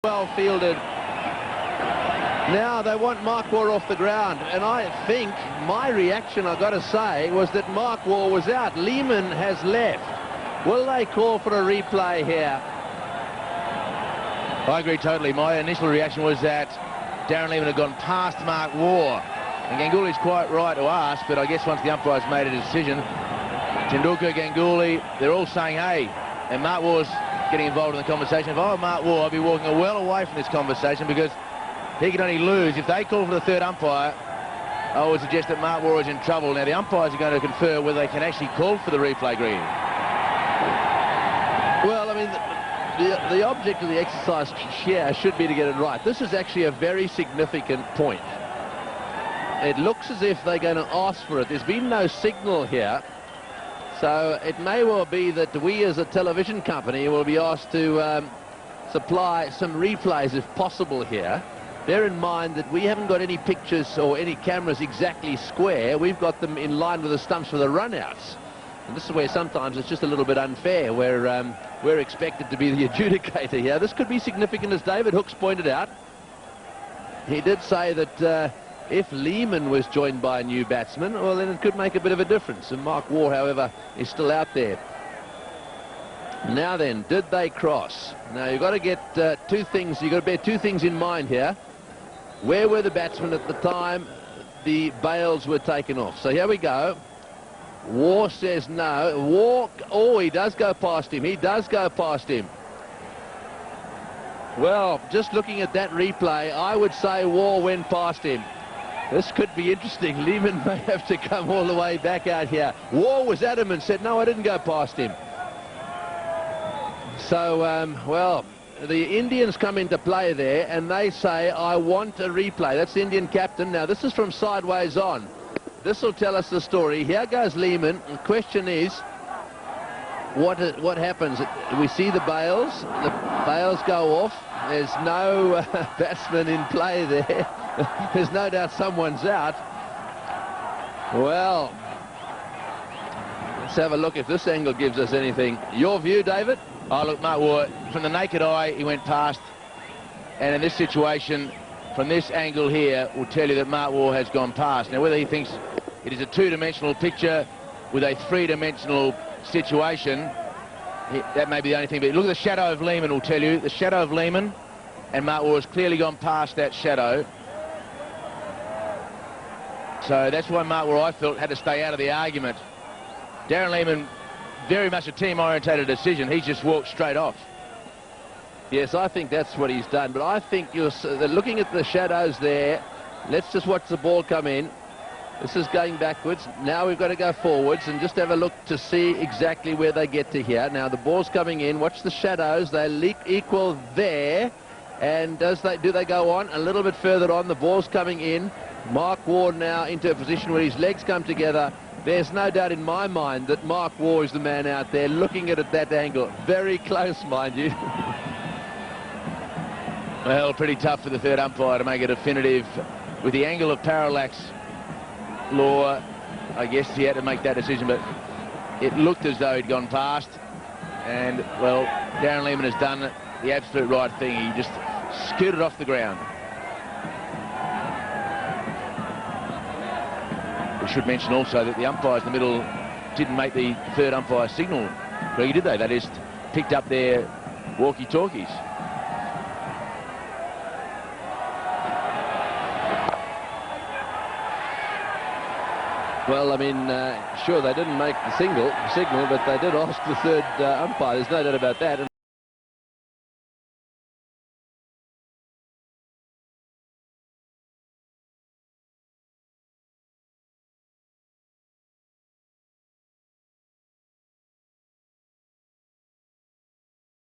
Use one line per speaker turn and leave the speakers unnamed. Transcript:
well fielded. Now they want Mark Waugh off the ground, and I think my reaction, I've got to say, was that Mark Waugh was out. Lehmann has left. Will they call for a replay here?
I agree totally. My initial reaction was that Darren Lehmann had gone past Mark Waugh. And Ganguly's quite right to ask, but I guess once the umpire's made a decision, Tendulkar, Ganguly, they're all saying, hey, and Mark Waugh's getting involved in the conversation. If I were Mark Waugh, I'd be walking well away from this conversation, because he can only lose. If they call for the third umpire, I would suggest that Mark Waugh is in trouble. Now, the umpires are going to confer whether they can actually call for the replay, Green.
Well, I mean, the object of the exercise here should be to get it right. This is actually a very significant point. It looks as if they're going to ask for it. There's been no signal here. So it may well be that we as a television company will be asked to supply some replays if possible here. Bear in mind that we haven't got any pictures or any cameras exactly square. We've got them in line with the stumps for the runouts. And this is where sometimes it's just a little bit unfair, where we're expected to be the adjudicator here. This could be significant, as David Hooks pointed out. He did say that if Lehmann was joined by a new batsman, well, then it could make a bit of a difference. And Mark Waugh, however, is still out there. Now then, did they cross? Now, you've got to get two things. You've got to bear two things in mind here. Where were the batsmen at the time the bails were taken off? So here we go. Waugh says no. Waugh, oh, he does go past him. He does go past him. Well, just looking at that replay, I would say Waugh went past him. This could be interesting. Lehmann may have to come all the way back out here. Waugh was adamant, said, no, I didn't go past him. So, well, the Indians come into play there, and they say, I want a replay. That's the Indian captain. Now, this is from sideways on. This will tell us the story. Here goes Lehmann. The question is, what happens? We see the bails. The bails go off. There's no batsman in play there. There's no doubt someone's out. Well, let's have a look if this angle gives us anything. Your view, David?
Oh, look, Mark Waugh, from the naked eye, he went past. And in this situation, from this angle here, will tell you that Mark Waugh has gone past. Now, whether he thinks it is a two-dimensional picture with a three-dimensional situation, that may be the only thing. But look at the shadow of Lehmann will tell you. The shadow of Lehmann, and Mark Waugh has clearly gone past that shadow. So that's why Mark Waugh, I felt, had to stay out of the argument. Darren Lehmann, very much a team-orientated decision. He's just walked straight off.
Yes, I think that's what he's done. But I think you're looking at the shadows there. Let's just watch the ball come in. This is going backwards. Now we've got to go forwards and just have a look to see exactly where they get to here. Now the ball's coming in. Watch the shadows. They equal there. And do they go on? A little bit further on. The ball's coming in. Mark Waugh now into a position where his legs come together. There's no doubt in my mind that Mark Waugh is the man out there looking at it that angle. Very close, mind you.
Well, pretty tough for the third umpire to make a definitive. With the angle of parallax law, I guess he had to make that decision, but it looked as though he'd gone past. And, well, Darren Lehmann has done the absolute right thing. He just scooted off the ground. We should mention also that the umpires in the middle didn't make the third umpire signal. Really, did they? They just picked up their walkie-talkies.
Well, I mean, sure, they didn't make the signal, but they did ask the third umpire. There's no doubt about that.